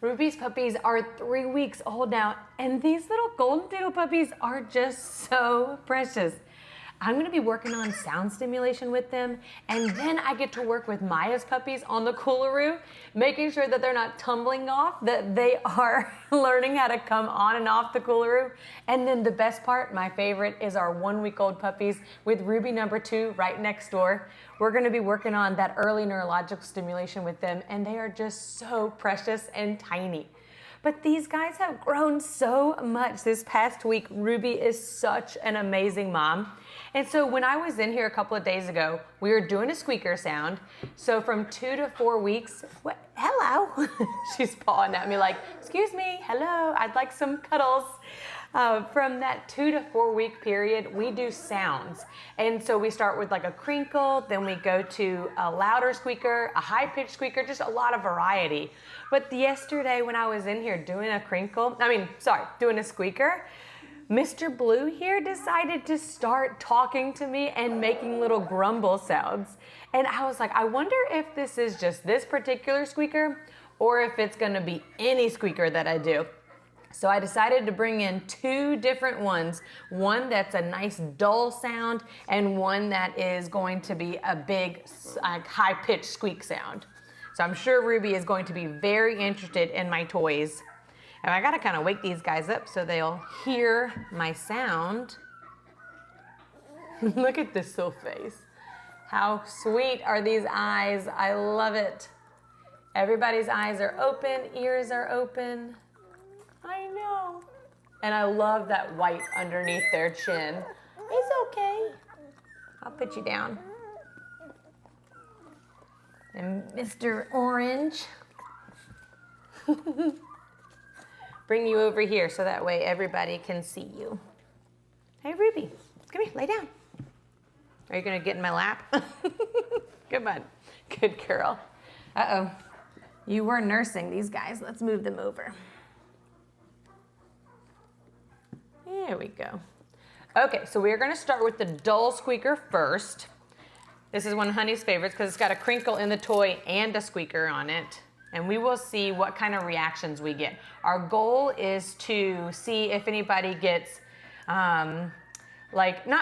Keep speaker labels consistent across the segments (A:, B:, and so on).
A: Ruby's puppies are 3 weeks old now, and these little Goldendoodle puppies are just so precious. I'm gonna be working on sound stimulation with them, and then I get to work with Maya's puppies on the Coolaroo, making sure that they're not tumbling off, that they are learning how to come on and off the Coolaroo. And then the best part, my favorite, is our 1-week-old puppies with Ruby number 2 right next door. We're gonna be working on that early neurological stimulation with them, and they are just so precious and tiny. But these guys have grown so much this past week. Ruby is such an amazing mom. And so when I was in here a couple of days ago, we were doing a squeaker sound. So from 2 to 4 weeks, what? Hello. She's pawing at me like, excuse me, hello, I'd like some cuddles. From that 2 to 4 week period, we do sounds. And so we start with like a crinkle, then we go to a louder squeaker, a high pitched squeaker, just a lot of variety. But yesterday when I was in here doing doing a squeaker, Mr. Blue here decided to start talking to me and making little grumble sounds. And I was like, I wonder if this is just this particular squeaker or if it's gonna be any squeaker that I do. So I decided to bring in 2 different ones, one that's a nice dull sound and one that is going to be a big high-pitched squeak sound. So I'm sure Ruby is going to be very interested in my toys. And I gotta kind of wake these guys up so they'll hear my sound. Look at this little face. How sweet are these eyes? I love it. Everybody's eyes are open, ears are open. I know. And I love that white underneath their chin. It's okay. I'll put you down. And Mr. Orange. Bring you over here so that way everybody can see you. Hey, Ruby, come here, lay down. Are you gonna get in my lap? Come on, good girl. Uh-oh, you were nursing these guys. Let's move them over. There we go. Okay, so we're gonna start with the dull squeaker first. This is one of Honey's favorites because it's got a crinkle in the toy and a squeaker on it. And we will see what kind of reactions we get. Our goal is to see if anybody gets, not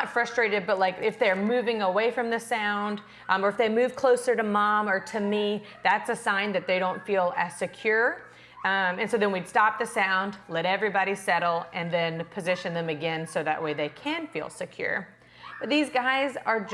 A: frustrated, but like if they're moving away from the sound, or if they move closer to mom or to me, that's a sign that they don't feel as secure. And so then we'd stop the sound, let everybody settle, and then position them again so that way they can feel secure. But these guys are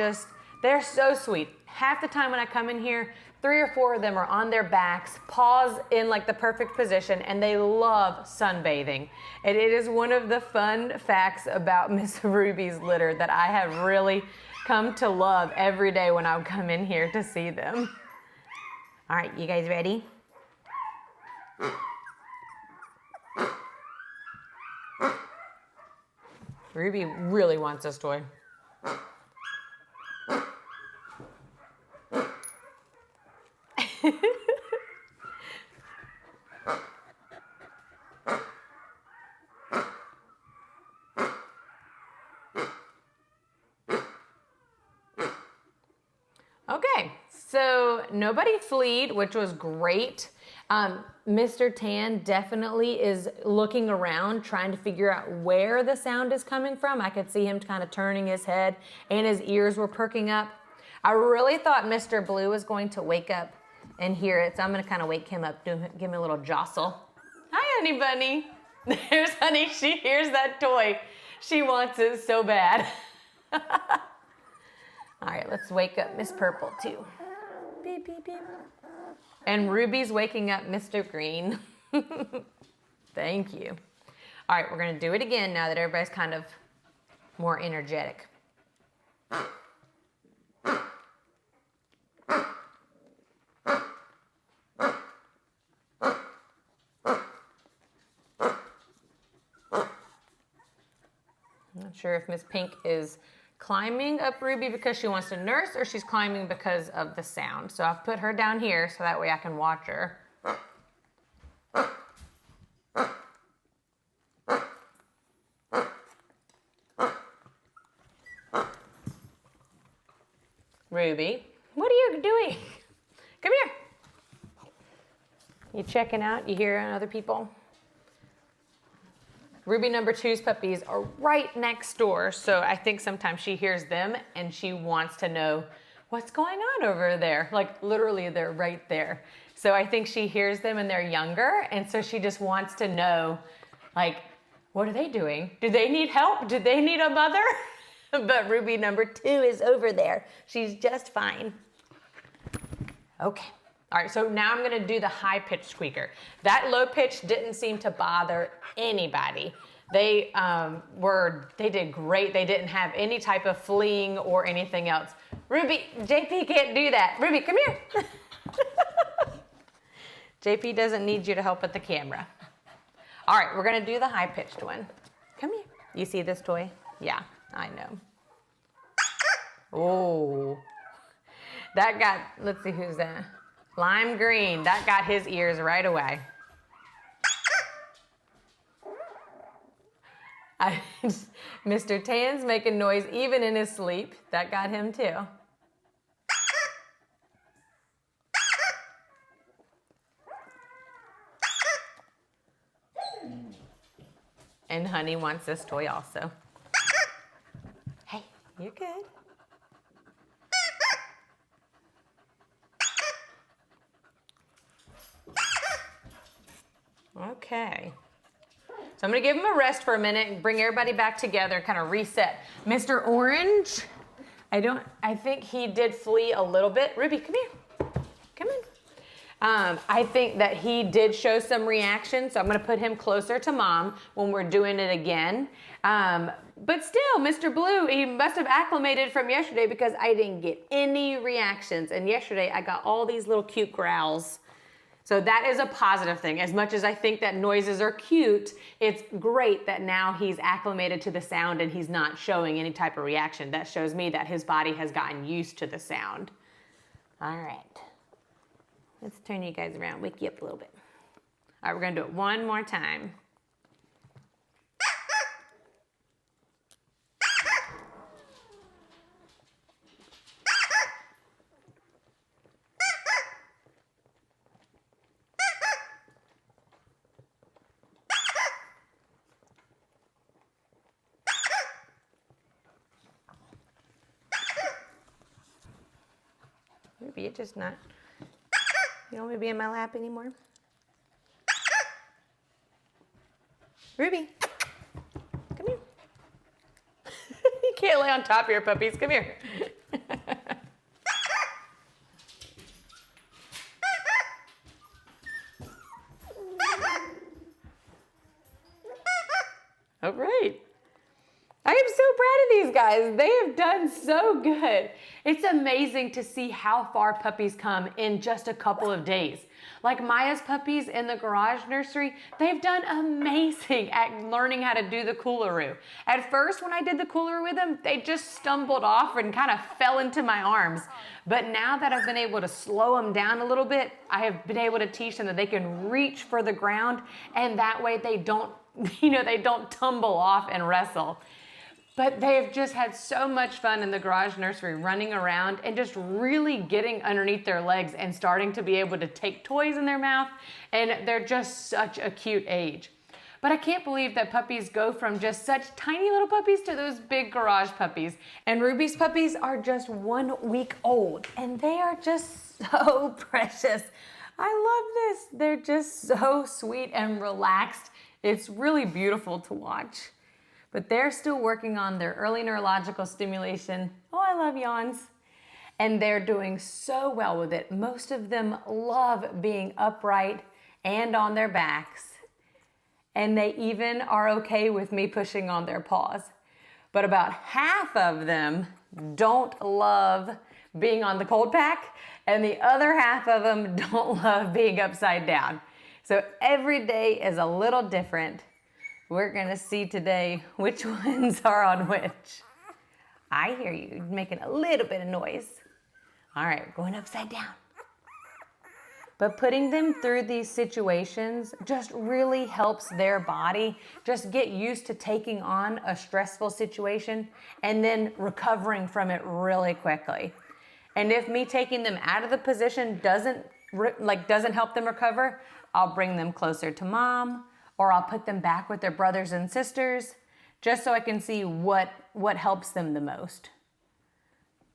A: they're so sweet. Half the time when I come in here, 3 or 4 of them are on their backs, paws in like the perfect position, and they love sunbathing. And it is one of the fun facts about Miss Ruby's litter that I have really come to love every day when I come in here to see them. All right, you guys ready? Ruby really wants this toy. Okay, so nobody fleed, which was great. Mr. Tan definitely is looking around, trying to figure out where the sound is coming from. I could see him kind of turning his head and his ears were perking up. I really thought Mr. Blue was going to wake up and hear it, so I'm gonna kind of wake him up, give me a little jostle. Hi, Honey Bunny. There's Honey, she hears that toy. She wants it so bad. All right, let's wake up Miss Purple too. Beep, beep, beep. And Ruby's waking up Mr. Green. Thank you. All right, we're gonna do it again now that everybody's kind of more energetic. I'm not sure if Miss Pink is climbing up Ruby because she wants to nurse or she's climbing because of the sound. So I've put her down here so that way I can watch her. Ruby, what are you doing? Come here. You checking out? You hearing other people? Ruby number 2's puppies are right next door, so I think sometimes she hears them and she wants to know what's going on over there. Like literally they're right there. So I think she hears them and they're younger, and so she just wants to know, like, what are they doing? Do they need help? Do they need a mother? But Ruby number 2 is over there. She's just fine. Okay. All right, so now I'm gonna do the high-pitched squeaker. That low pitch didn't seem to bother anybody. They did great. They didn't have any type of fleeing or anything else. Ruby, JP can't do that. Ruby, come here. JP doesn't need you to help with the camera. All right, we're gonna do the high-pitched one. Come here. You see this toy? Yeah, I know. Oh, that got, let's see who's that. Lime green, that got his ears right away. Mr. Tan's making noise even in his sleep. That got him too. And Honey wants this toy also. Hey, you're good. Okay. So I'm gonna give him a rest for a minute and bring everybody back together, kind of reset. Mr. Orange, I think he did flee a little bit. Ruby, come here, come in. I think that he did show some reaction, so I'm gonna put him closer to Mom when we're doing it again. But still, Mr. Blue, he must have acclimated from yesterday because I didn't get any reactions. And yesterday I got all these little cute growls. So that is a positive thing. As much as I think that noises are cute, it's great that now he's acclimated to the sound and he's not showing any type of reaction. That shows me that his body has gotten used to the sound. All right. Let's turn you guys around, wake you up a little bit. All right, we're gonna do it one more time. Maybe it's just not. You don't want me to be in my lap anymore? Ruby, come here. You can't lay on top of your puppies. Come here. All right. I am so proud of these guys. They have done so good. It's amazing to see how far puppies come in just a couple of days. Like Maya's puppies in the garage nursery, they've done amazing at learning how to do the coolaroo. At first, when I did the coolaroo with them, they just stumbled off and kind of fell into my arms. But now that I've been able to slow them down a little bit, I have been able to teach them that they can reach for the ground, and that way they don't, they don't tumble off and wrestle. But they have just had so much fun in the garage nursery running around and just really getting underneath their legs and starting to be able to take toys in their mouth. And they're just such a cute age. But I can't believe that puppies go from just such tiny little puppies to those big garage puppies. And Ruby's puppies are just 1 week old and they are just so precious. I love this. They're just so sweet and relaxed. It's really beautiful to watch. But they're still working on their early neurological stimulation. Oh, I love yawns. And they're doing so well with it. Most of them love being upright and on their backs. And they even are okay with me pushing on their paws. But about half of them don't love being on the cold pack, and the other half of them don't love being upside down. So every day is a little different. We're gonna see today which ones are on which. I hear you making a little bit of noise. All right, we're going upside down. But putting them through these situations just really helps their body just get used to taking on a stressful situation and then recovering from it really quickly. And if me taking them out of the position doesn't help them recover, I'll bring them closer to mom, or I'll put them back with their brothers and sisters, just so I can see what helps them the most.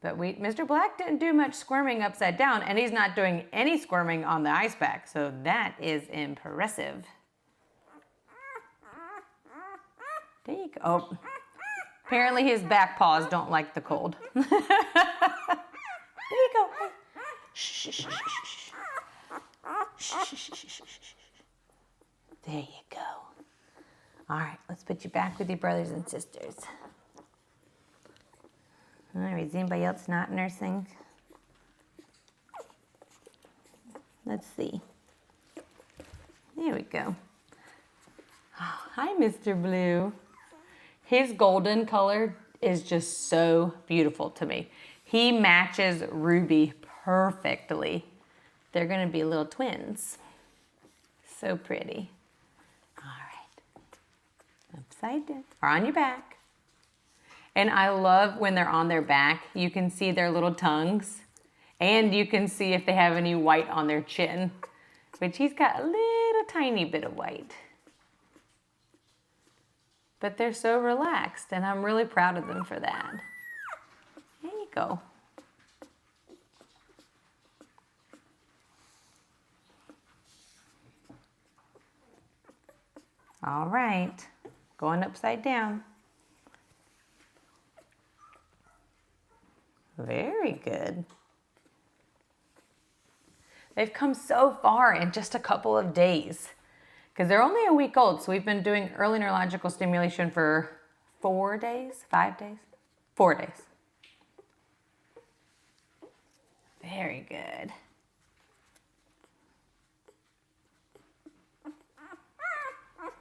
A: But Mr. Black didn't do much squirming upside down, and he's not doing any squirming on the ice pack, so that is impressive. There you go. Oh, apparently his back paws don't like the cold. There you go. Shh, shh, shh, shh, shh. There you go. All right, let's put you back with your brothers and sisters. All right, is anybody else not nursing? Let's see. There we go. Oh, hi, Mr. Blue. His golden color is just so beautiful to me. He matches Ruby perfectly. They're gonna be little twins. So pretty. All right, upside down, or on your back. And I love when they're on their back, you can see their little tongues, and you can see if they have any white on their chin, which he's got a little tiny bit of white. But they're so relaxed, and I'm really proud of them for that. There you go. All right, going upside down. Very good. They've come so far in just a couple of days because they're only a week old. So we've been doing early neurological stimulation for 4 days, 5 days, 4 days. Very good.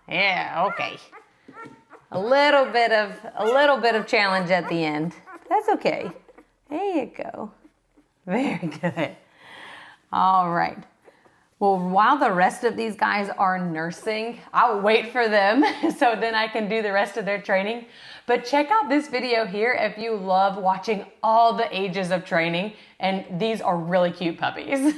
A: Yeah, okay. A little bit of challenge at the end. That's okay. There you go. Very good. All right. Well, while the rest of these guys are nursing, I'll wait for them so then I can do the rest of their training. But check out this video here if you love watching all the ages of training, and these are really cute puppies.